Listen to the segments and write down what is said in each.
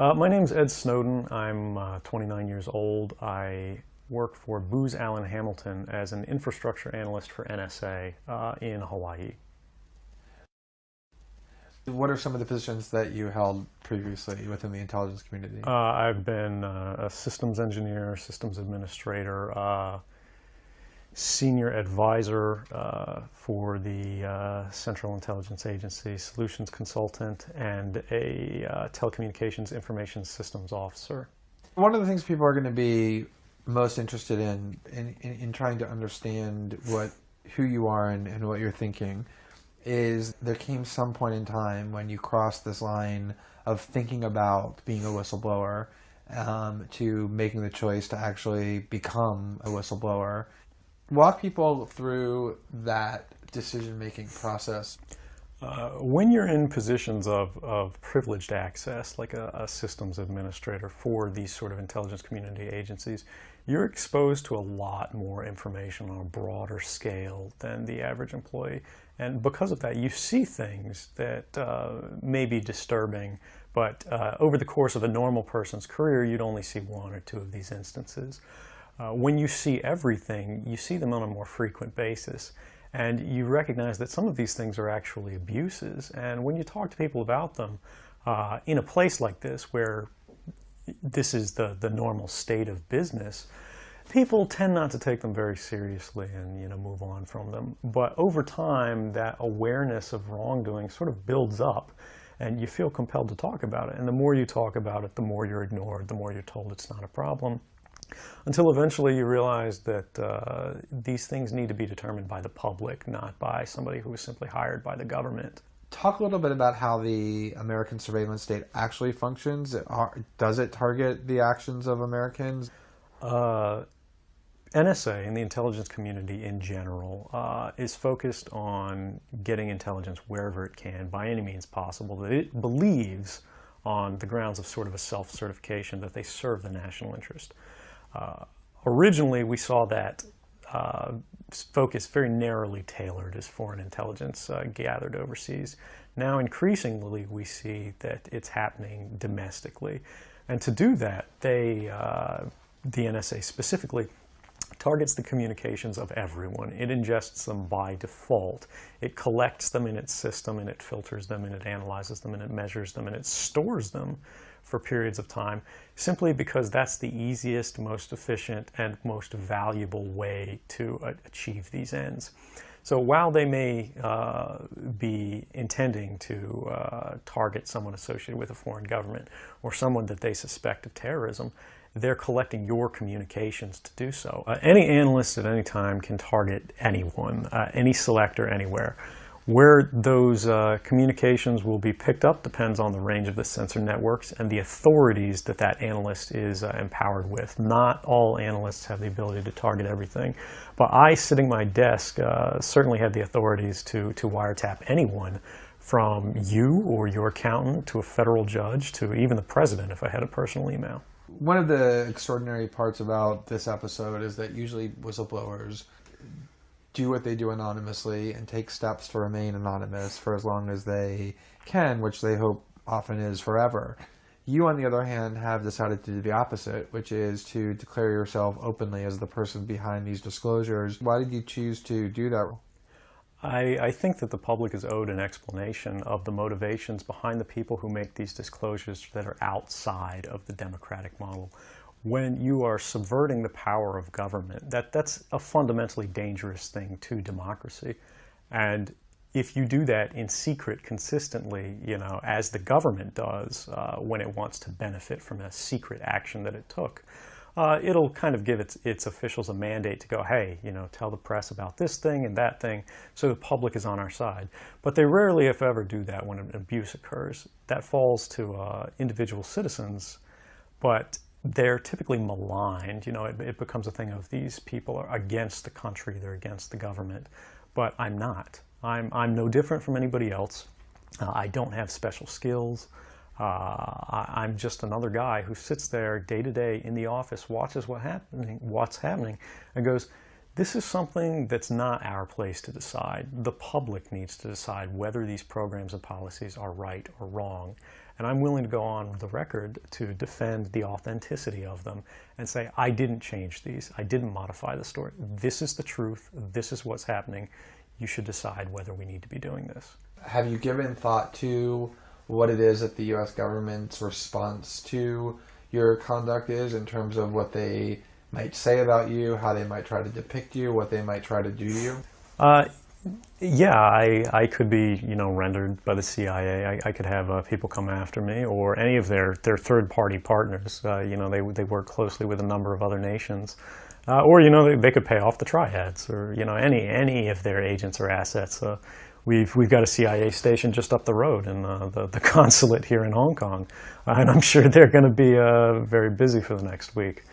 My name's Ed Snowden. I'm 29 years old. I work for Booz Allen Hamilton as an infrastructure analyst for NSA in Hawaii. What are some of the positions that you held previously within the intelligence community? I've been a systems engineer, systems administrator, senior advisor for the Central Intelligence Agency, solutions consultant, and a telecommunications information systems officer. One of the things people are going to be most interested in trying to understand who you are and what you're thinking is there came some point in time when you crossed this line of thinking about being a whistleblower to making the choice to actually become a whistleblower. Walk people through that decision-making process. When you're in positions of privileged access, like a systems administrator for these sort of intelligence community agencies, you're exposed to a lot more information on a broader scale than the average employee. And because of that, you see things that may be disturbing, but over the course of a normal person's career, you'd only see one or two of these instances. When you see everything, you see them on a more frequent basis. And you recognize that some of these things are actually abuses. And when you talk to people about them, in a place like this where this is the normal state of business, people tend not to take them very seriously and move on from them. But over time, that awareness of wrongdoing sort of builds up, and you feel compelled to talk about it. And the more you talk about it, the more you're ignored, the more you're told it's not a problem. Until eventually you realize that these things need to be determined by the public, not by somebody who was simply hired by the government. Talk a little bit about how the American surveillance state actually functions. Does it target the actions of Americans? NSA and the intelligence community in general is focused on getting intelligence wherever it can by any means possible that it believes on the grounds of sort of a self-certification that they serve the national interest. Originally, we saw that focus very narrowly tailored as foreign intelligence gathered overseas. Now, increasingly, we see that it's happening domestically. And to do that, the NSA specifically targets the communications of everyone. It ingests them by default. It collects them in its system, and it filters them, and it analyzes them, and it measures them, and it stores them for periods of time, simply because that's the easiest, most efficient, and most valuable way to achieve these ends. So while they may be intending to target someone associated with a foreign government or someone that they suspect of terrorism, they're collecting your communications to do so. Any analyst at any time can target anyone, any selector, anywhere. Where those communications will be picked up depends on the range of the sensor networks and the authorities that that analyst is empowered with. Not all analysts have the ability to target everything, but I, sitting at my desk, certainly have the authorities to wiretap anyone, from you or your accountant to a federal judge to even the president if I had a personal email. One of the extraordinary parts about this episode is that usually whistleblowers do what they do anonymously and take steps to remain anonymous for as long as they can, which they hope often is forever. You, on the other hand, have decided to do the opposite, which is to declare yourself openly as the person behind these disclosures. Why did you choose to do that? I think that the public is owed an explanation of the motivations behind the people who make these disclosures that are outside of the democratic model. When you are subverting the power of government, that's a fundamentally dangerous thing to democracy. And if you do that in secret consistently, as the government does when it wants to benefit from a secret action that it took, it'll kind of give its officials a mandate to go, hey, tell the press about this thing and that thing, so the public is on our side. But they rarely, if ever, do that when an abuse occurs. That falls to individual citizens, but they're typically maligned. It becomes a thing of these people are against the country, they're against the government. But I'm not. I'm no different from anybody else. I don't have special skills. I'm just another guy who sits there day to day in the office, watches what's happening, and goes, this is something that's not our place to decide. The public needs to decide whether these programs and policies are right or wrong. And I'm willing to go on the record to defend the authenticity of them and say, I didn't change these. I didn't modify the story. This is the truth. This is what's happening. You should decide whether we need to be doing this. Have you given thought to what it is that the U.S. government's response to your conduct is, in terms of what they might say about you, how they might try to depict you, what they might try to do to you? Yeah, I could be, rendered by the CIA. I could have people come after me, or any of their third-party partners. They work closely with a number of other nations, or they could pay off the triads, or any of their agents or assets. We've got a CIA station just up the road in the consulate here in Hong Kong, and I'm sure they're going to be very busy for the next week.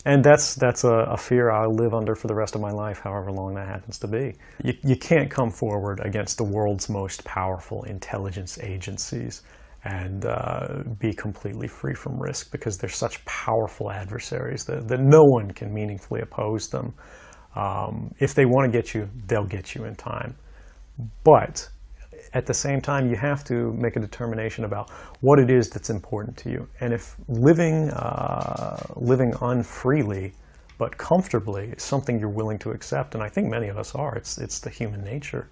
And that's a fear I'll live under for the rest of my life, however long that happens to be. You can't come forward against the world's most powerful intelligence agencies and be completely free from risk, because they're such powerful adversaries that no one can meaningfully oppose them. If they want to get you, they'll get you in time. But at the same time, you have to make a determination about what it is that's important to you. And if living unfreely but comfortably is something you're willing to accept, and I think many of us are, it's the human nature.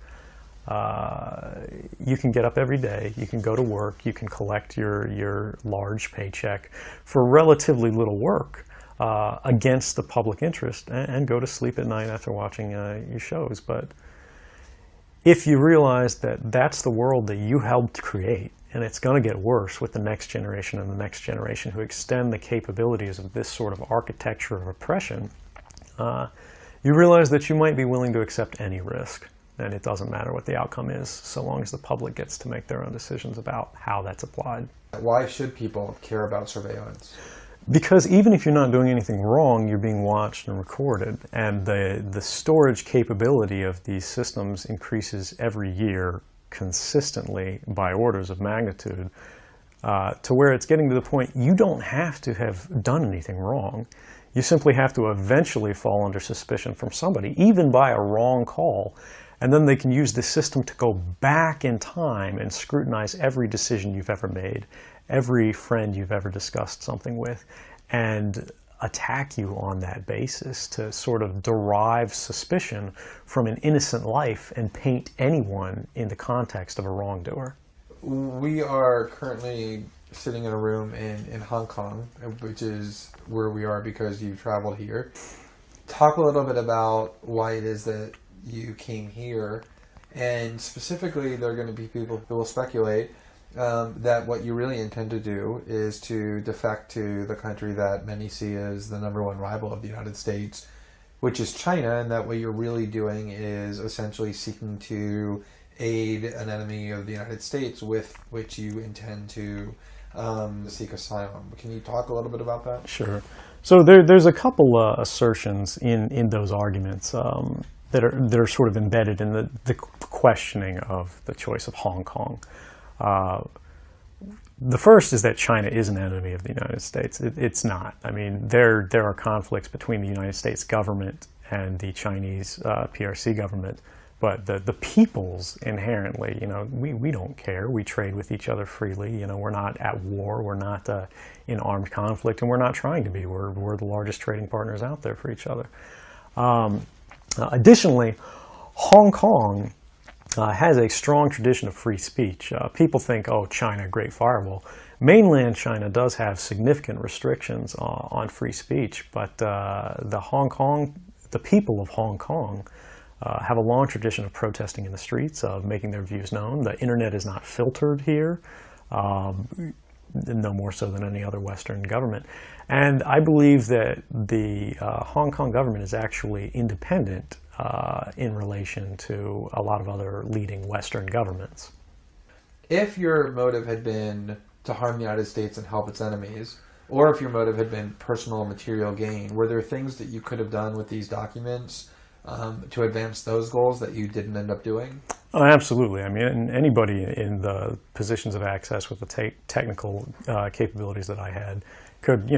You can get up every day, you can go to work, you can collect your large paycheck for relatively little work against the public interest, and go to sleep at night after watching your shows. But if you realize that that's the world that you helped create, and it's going to get worse with the next generation and the next generation who extend the capabilities of this sort of architecture of oppression, you realize that you might be willing to accept any risk. And it doesn't matter what the outcome is, so long as the public gets to make their own decisions about how that's applied. Why should people care about surveillance? Because even if you're not doing anything wrong, you're being watched and recorded. And the storage capability of these systems increases every year consistently by orders of magnitude, to where it's getting to the point you don't have to have done anything wrong. You simply have to eventually fall under suspicion from somebody, even by a wrong call. And then they can use the system to go back in time and scrutinize every decision you've ever made, every friend you've ever discussed something with, and attack you on that basis to sort of derive suspicion from an innocent life and paint anyone in the context of a wrongdoer. We are currently sitting in a room in Hong Kong, which is where we are because you traveled here. Talk a little bit about why it is that you came here, and specifically there are going to be people who will speculate that what you really intend to do is to defect to the country that many see as the #1 rival of the United States, which is China, and that what you're really doing is essentially seeking to aid an enemy of the United States with which you intend to seek asylum. Can you talk a little bit about that? Sure. So there's a couple assertions in those arguments that are sort of embedded in the questioning of the choice of Hong Kong. The first is that China is an enemy of the United States. It's not. I mean, there are conflicts between the United States government and the Chinese PRC government, but the peoples inherently, we don't care. We trade with each other freely. We're not at war. We're not in armed conflict, and we're not trying to be. We're the largest trading partners out there for each other. Additionally, Hong Kong has a strong tradition of free speech. People think, oh, China, great firewall. Mainland China does have significant restrictions on free speech, but the people of Hong Kong have a long tradition of protesting in the streets, of making their views known. The internet is not filtered here, no more so than any other Western government. And I believe that the Hong Kong government is actually independent in relation to a lot of other leading Western governments. If your motive had been to harm the United States and help its enemies, or if your motive had been personal material gain, were there things that you could have done with these documents to advance those goals that you didn't end up doing? Oh, absolutely. I mean, anybody in the positions of access with the technical capabilities that I had could,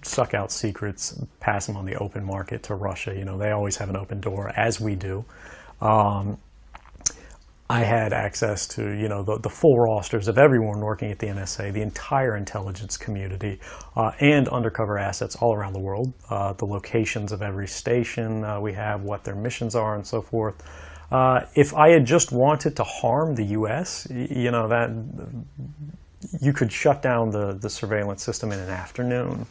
suck out secrets, pass them on the open market to Russia. They always have an open door, as we do. I had access to, the full rosters of everyone working at the NSA, the entire intelligence community, and undercover assets all around the world, the locations of every station we have, what their missions are, and so forth. If I had just wanted to harm the U.S., that you could shut down the surveillance system in an afternoon.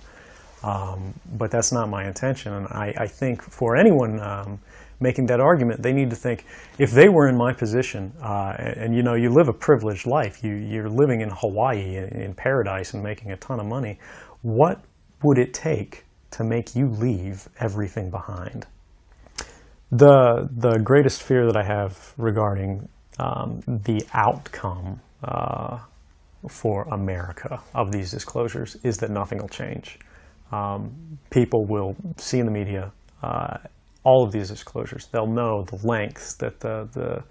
But that's not my intention. And I think for anyone making that argument, they need to think, if they were in my position, and you live a privileged life, you're living in Hawaii in paradise and making a ton of money, what would it take to make you leave everything behind? The greatest fear that I have regarding the outcome for America of these disclosures is that nothing will change. People will see in the media all of these disclosures. They'll know the lengths that the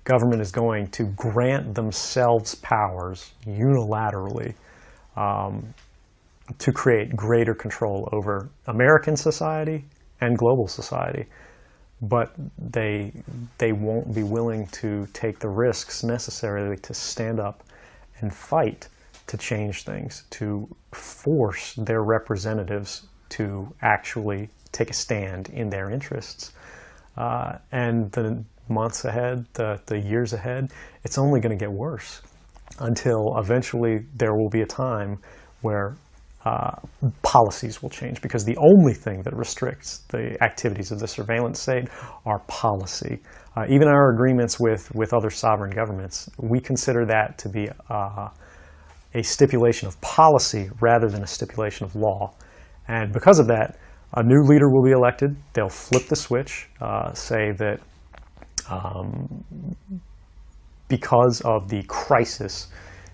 government is going to grant themselves powers unilaterally to create greater control over American society and global society. But they won't be willing to take the risks necessarily to stand up and fight to change things, to force their representatives to actually take a stand in their interests. And the months ahead, the years ahead, it's only going to get worse until eventually there will be a time where policies will change, because the only thing that restricts the activities of the surveillance state are policy. Even our agreements with other sovereign governments, we consider that to be a stipulation of policy rather than a stipulation of law. And because of that, a new leader will be elected. They'll flip the switch, say that because of the crisis,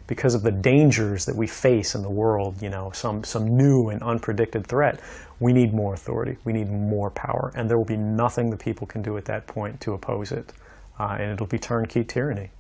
because of the dangers that we face in the world, some new and unpredicted threat, we need more authority, we need more power, and there will be nothing the people can do at that point to oppose it, and it'll be turnkey tyranny.